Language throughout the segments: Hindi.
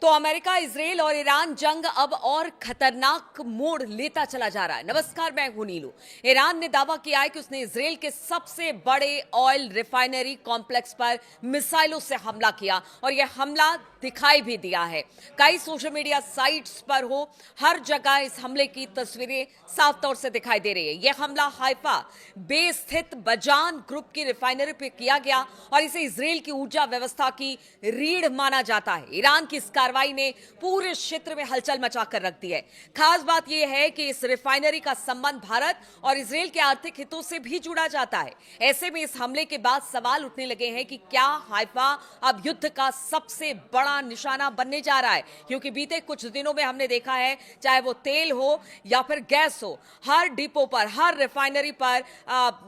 तो अमेरिका, इजरायल और ईरान जंग अब और खतरनाक मोड़ लेता चला जा रहा है। नमस्कार, मैं हूं नीलू। ईरान ने दावा किया है कि उसने इजरायल के सबसे बड़े ऑयल रिफाइनरी कॉम्प्लेक्स पर मिसाइलों से हमला किया और यह हमला दिखाई भी दिया है। कई सोशल मीडिया साइट्स पर हर जगह इस हमले की तस्वीरें साफ तौर से दिखाई दे रही है। यह हमला हाइफा बे स्थित बजान ग्रुप की रिफाइनरी पर किया गया और इसे इजरायल की ऊर्जा व्यवस्था की रीढ़ माना जाता है। ईरान की इस कार्रवाई ने पूरे क्षेत्र में हलचल मचाकर रख दी है। खास बात यह है कि इस रिफाइनरी का संबंध भारत और इजरायल के आर्थिक हितों से भी जुड़ा जाता है। ऐसे में इस हमले के बाद सवाल उठने लगे हैं कि क्या हाइफा अब युद्ध का सबसे बड़ा निशाना बनने जा रहा है, क्योंकि बीते कुछ दिनों में हमने देखा है, चाहे वो तेल हो या फिर गैस हो, हर डिपो पर, हर रिफाइनरी पर,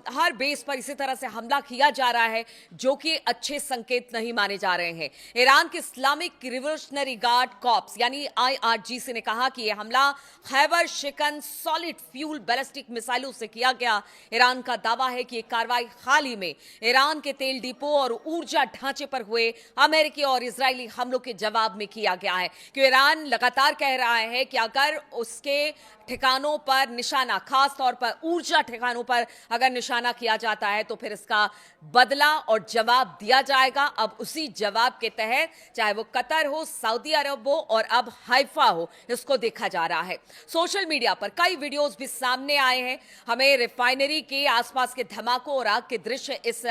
हर बेस पर इसी तरह से हमला किया जा रहा है, जो कि अच्छे संकेत नहीं माने जा रहे हैं। ईरान के इस्लामिक रिवोल्यूशनरी गार्ड कॉर्प्स यानी IRGC ने कहा कि यह हमला खैबर शिकन सॉलिड फ्यूल बैलिस्टिक मिसाइलों से किया गया। ईरान का दावा है कि यह कार्रवाई हाल ही में ईरान के तेल डिपो और ऊर्जा ढांचे पर हुए अमेरिकी और इजरायली हमलों के जवाब में किया गया है। कि ईरान लगातार कह रहा है कि अगर उसके ठिकानों पर निशाना, खास तौर पर ऊर्जा ठिकानों पर अगर निशाना किया जाता है तो फिर इसका बदला और जवाब दिया जाएगा। अब उसी जवाब के तहत चाहे वो कतर हो, सऊदी अरब हो और अब हाइफा हो, इसको देखा जा रहा है। सोशल मीडिया पर कई वीडियोस भी सामने आए हैं। हमें रिफाइनरी के आसपास के धमाकों और आग के दृश्य इस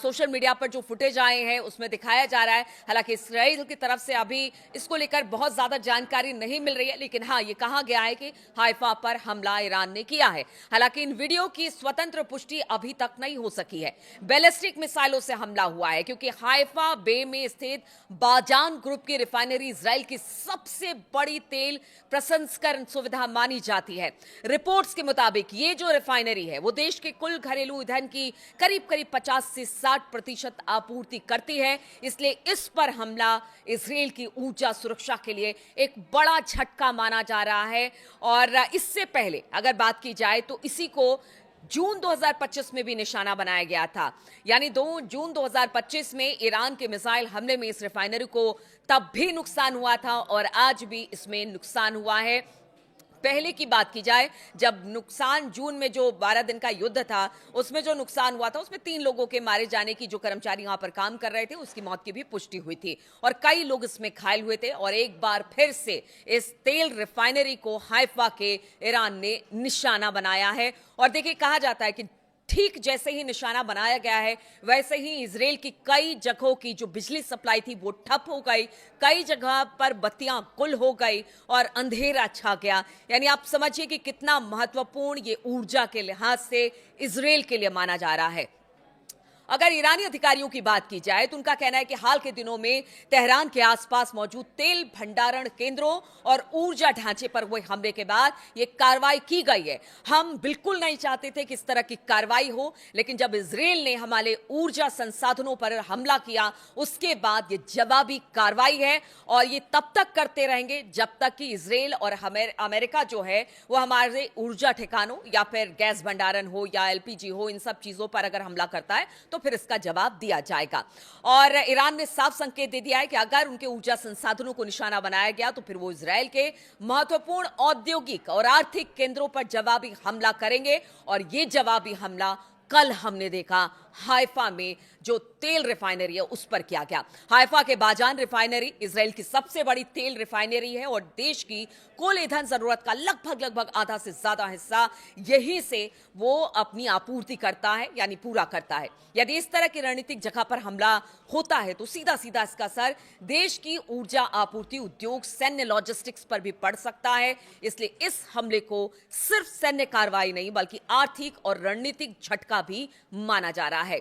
सोशल मीडिया पर जो फुटेज आए हैं उसमें दिखाया जा रहा है। हालांकि इस्राएल की तरफ से अभी इसको लेकर बहुत ज्यादा जानकारी नहीं मिल रही है, लेकिन हाँ, ये कहा गया है कि हाइफा पर हमला ईरान ने किया है। हालांकि इन वीडियो की स्वतंत्र पुष्टि अभी तक नहीं हो सकी है। बैलिस्टिक मिसाइलों से हमला हुआ है, क्योंकि हाइफा बे में स्थित बाजान ग्रुप की रिफाइनरी इजराइल की सबसे बड़ी तेल प्रसंस्करण सुविधा मानी जाती है। रिपोर्ट्स के मुताबिक ये जो रिफाइनरी है वो देश के कुल घरेलू ईंधन की करीब करीब 50 से 60% आपूर्ति करती है। इसलिए इस पर हमला इजराइल की ऊर्जा सुरक्षा के लिए एक बड़ा झटका माना जा रहा है। और इससे पहले अगर बात की जाए तो इसी को जून 2025 में भी निशाना बनाया गया था। यानी 2 जून 2025 में ईरान के मिसाइल हमले में इस रिफाइनरी को तब भी नुकसान हुआ था और आज भी इसमें नुकसान हुआ है। पहले की बात की जाए, जब नुकसान जून में जो 12 दिन का युद्ध था उसमें जो नुकसान हुआ था उसमें 3 लोगों के मारे जाने की, जो कर्मचारी वहां पर काम कर रहे थे, उसकी मौत की भी पुष्टि हुई थी और कई लोग इसमें घायल हुए थे। और एक बार फिर से इस तेल रिफाइनरी को हाइफा के ईरान ने निशाना बनाया है। और देखिए, कहा जाता है कि ठीक जैसे ही निशाना बनाया गया है वैसे ही इजराइल की कई जगहों की जो बिजली सप्लाई थी वो ठप हो गई, कई जगह पर बत्तियां गुल हो गई और अंधेरा छा गया। यानी आप समझिए कि कितना महत्वपूर्ण ये ऊर्जा के लिहाज से इजराइल के लिए माना जा रहा है। अगर ईरानी अधिकारियों की बात की जाए तो उनका कहना है कि हाल के दिनों में तेहरान के आसपास मौजूद तेल भंडारण केंद्रों और ऊर्जा ढांचे पर हुए हमले के बाद यह कार्रवाई की गई है। हम बिल्कुल नहीं चाहते थे कि इस तरह की कार्रवाई हो, लेकिन जब इजराइल ने हमारे ऊर्जा संसाधनों पर हमला किया उसके बाद यह जवाबी कार्रवाई है और ये तब तक करते रहेंगे जब तक कि इजराइल और अमेरिका जो है वो हमारे ऊर्जा ठिकानों या फिर गैस भंडारण हो या LPG हो, इन सब चीजों पर अगर हमला करता है तो फिर इसका जवाब दिया जाएगा। और ईरान ने साफ संकेत दे दिया है कि अगर उनके ऊर्जा संसाधनों को निशाना बनाया गया तो फिर वो इजराइल के महत्वपूर्ण औद्योगिक और आर्थिक केंद्रों पर जवाबी हमला करेंगे। और ये जवाबी हमला कल हमने देखा हाइफा में जो तेल रिफाइनरी है उस पर किया गया। हाइफा के बाजान रिफाइनरी इजराइल की सबसे बड़ी तेल रिफाइनरी है और देश की कुल ईंधन जरूरत का लगभग आधा से ज्यादा हिस्सा यहीं से वो अपनी आपूर्ति करता है, यानी पूरा करता है। यदि इस तरह की रणनीतिक जगह पर हमला होता है तो सीधा सीधा इसका असर देश की ऊर्जा आपूर्ति उद्योग, सैन्य लॉजिस्टिक्स पर भी पड़ सकता है। इसलिए इस हमले को सिर्फ सैन्य कार्रवाई नहीं बल्कि आर्थिक और रणनीतिक झटका भी माना जा रहा है।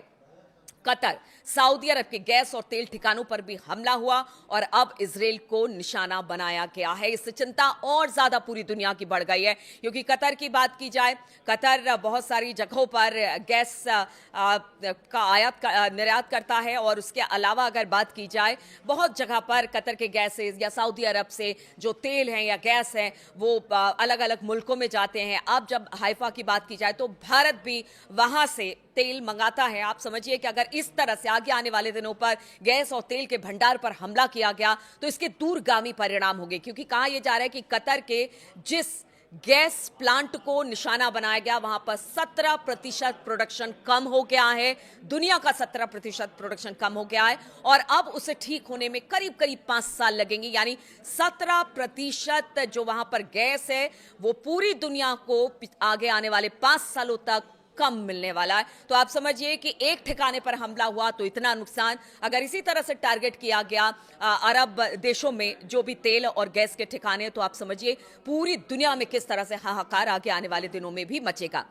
कतर, सऊदी अरब के गैस और तेल ठिकानों पर भी हमला हुआ और अब इजराइल को निशाना बनाया गया है। इससे चिंता और ज्यादा पूरी दुनिया की बढ़ गई है, क्योंकि कतर की बात की जाए, कतर बहुत सारी जगहों पर गैस का आयात निर्यात करता है और उसके अलावा अगर बात की जाए बहुत जगह पर कतर के गैसेज या सऊदी अरब से जो तेल हैं या गैस हैं वो अलग अलग मुल्कों में जाते हैं। अब जब हाइफा की बात की जाए तो भारत भी वहां से तेल मंगाता है, आप समझिए कि अगर इस तरह से आगे आने वाले दिनों पर गैस और तेल के भंडार पर हमला किया गया तो इसके दूरगामी परिणाम होंगे, क्योंकि कहा यह जा रहा है कि कतर के जिस गैस प्लांट को निशाना बनाया गया वहां पर 17% प्रोडक्शन कम हो गया है। दुनिया का 17% प्रोडक्शन कम हो गया है और अब उसे ठीक होने में करीब करीब 5 साल लगेंगे। यानी 17% जो वहां पर गैस है वो पूरी दुनिया को आगे आने वाले 5 सालों तक कम मिलने वाला है। तो आप समझिए कि एक ठिकाने पर हमला हुआ तो इतना नुकसान, अगर इसी तरह से टारगेट किया गया अरब देशों में जो भी तेल और गैस के ठिकाने, तो आप समझिए पूरी दुनिया में किस तरह से हाहाकार आगे आने वाले दिनों में भी मचेगा।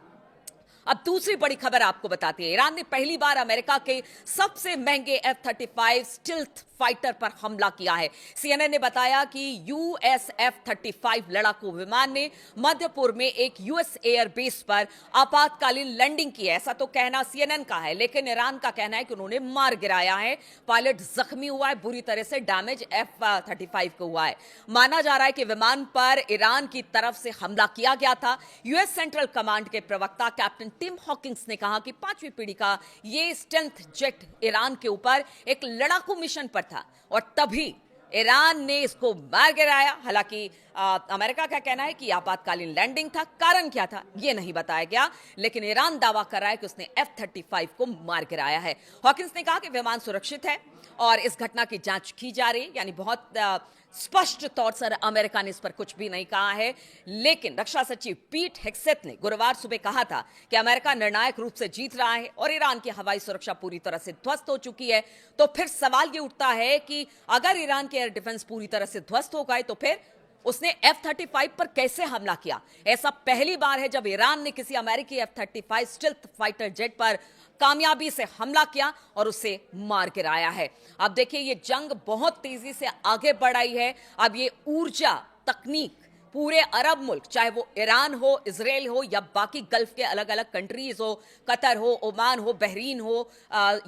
अब दूसरी बड़ी खबर आपको बताती है, ईरान ने पहली बार अमेरिका के सबसे महंगे F-35 स्टिल्थ फाइटर पर हमला किया है। सीएनएन ने बताया कि यूएस F-35 लड़ाकू विमान ने मध्य पूर्व में एक यूएस एयरबेस पर आपातकालीन लैंडिंग की है, ऐसा तो कहना सीएनएन का है, लेकिन ईरान का कहना है कि उन्होंने मार गिराया है। पायलट जख्मी हुआ है, बुरी तरह से डैमेज F-35 को हुआ है। माना जा रहा है कि विमान पर ईरान की तरफ से हमला किया गया था। यूएस सेंट्रल कमांड के प्रवक्ता कैप्टन टिम हॉकिंस ने कहा कि 5वीं पीढ़ी का ये स्टेल्थ जेट ईरान के ऊपर एक लड़ाकू मिशन पर था और तभी ईरान ने इसको मार गिराया। हालांकि अमेरिका का कहना है कि आपातकालीन लैंडिंग था, कारण क्या था यह नहीं बताया गया, लेकिन ईरान दावा कर रहा है कि उसने F-35 को मार गिराया है। हॉकिंस ने कहा कि विमान सुरक्षित है और इस घटना की जांच की जा रही है। यानी बहुत स्पष्ट तौर से अमेरिका ने इस पर कुछ भी नहीं कहा है, लेकिन रक्षा सचिव पीट हेग्सेथ ने गुरुवार सुबह कहा था कि अमेरिका निर्णायक रूप से जीत रहा है और ईरान की हवाई सुरक्षा पूरी तरह से ध्वस्त हो चुकी है। तो फिर सवाल ये उठता है कि अगर ईरान के एयर डिफेंस पूरी तरह से ध्वस्त हो गए तो फिर उसने F-35 पर कैसे हमला किया? ऐसा पहली बार है जब ईरान ने किसी अमेरिकी F-35 स्टिल्थ फाइटर जेट पर कामयाबी से हमला किया और उसे मार गिराया है। अब देखिए ये जंग बहुत तेजी से आगे बढ़ रही है। अब ये ऊर्जा तकनीक पूरे अरब मुल्क, चाहे वो ईरान हो, इजराइल हो या बाकी गल्फ के अलग अलग कंट्रीज हो, कतर हो, ओमान हो, बहरीन हो,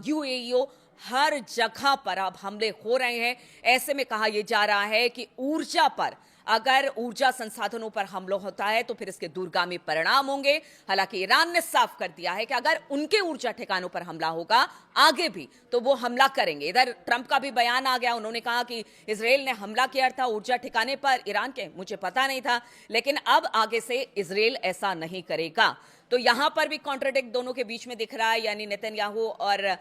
यूएई हो, हर जगह पर अब हमले हो रहे हैं। ऐसे में कहा यह जा रहा है कि ऊर्जा पर, अगर ऊर्जा संसाधनों पर हमला होता है तो फिर इसके दूरगामी परिणाम होंगे। हालांकि ईरान ने साफ कर दिया है कि अगर उनके ऊर्जा ठिकानों पर हमला होगा आगे भी तो वो हमला करेंगे। इधर ट्रंप का भी बयान आ गया, उन्होंने कहा कि इजराइल ने हमला किया था ऊर्जा ठिकाने पर ईरान के, मुझे पता नहीं था, लेकिन अब आगे से इजराइल ऐसा नहीं करेगा। तो यहां पर भी कॉन्ट्राडिक्ट दोनों के बीच में दिख रहा है, यानी नेतन्याहू और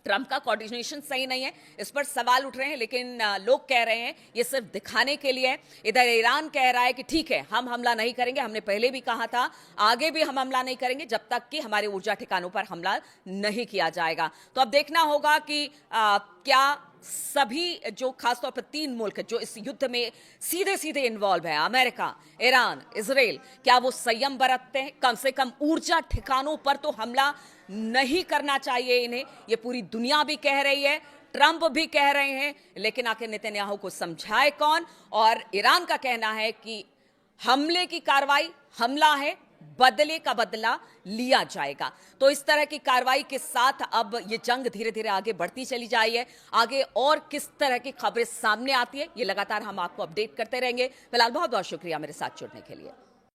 ट्रंप का कोऑर्डिनेशन सही नहीं है, इस पर सवाल उठ रहे हैं, लेकिन लोग कह रहे हैं ये सिर्फ दिखाने के लिए है। इधर ईरान कह रहा है कि ठीक है हम हमला नहीं करेंगे, हमने पहले भी कहा था, आगे भी हम हमला नहीं करेंगे जब तक कि हमारे ऊर्जा ठिकानों पर हमला नहीं किया जाएगा। तो अब देखना होगा कि क्या सभी जो खासतौर पर 3 मुल्क जो इस युद्ध में सीधे सीधे इन्वॉल्व है, अमेरिका, ईरान, इजराइल, क्या वो संयम बरतते हैं? कम से कम ऊर्जा ठिकानों पर तो हमला नहीं करना चाहिए इन्हें, ये पूरी दुनिया भी कह रही है, ट्रंप भी कह रहे हैं, लेकिन आखिर नेतन्याहू को समझाए कौन? और ईरान का कहना है कि हमले की कार्रवाई हमला है, बदले का बदला लिया जाएगा। तो इस तरह की कार्रवाई के साथ अब ये जंग धीरे धीरे आगे बढ़ती चली जा रही है। आगे और किस तरह की खबरें सामने आती है ये लगातार हम आपको अपडेट करते रहेंगे। फिलहाल बहुत बहुत शुक्रिया मेरे साथ जुड़ने के लिए।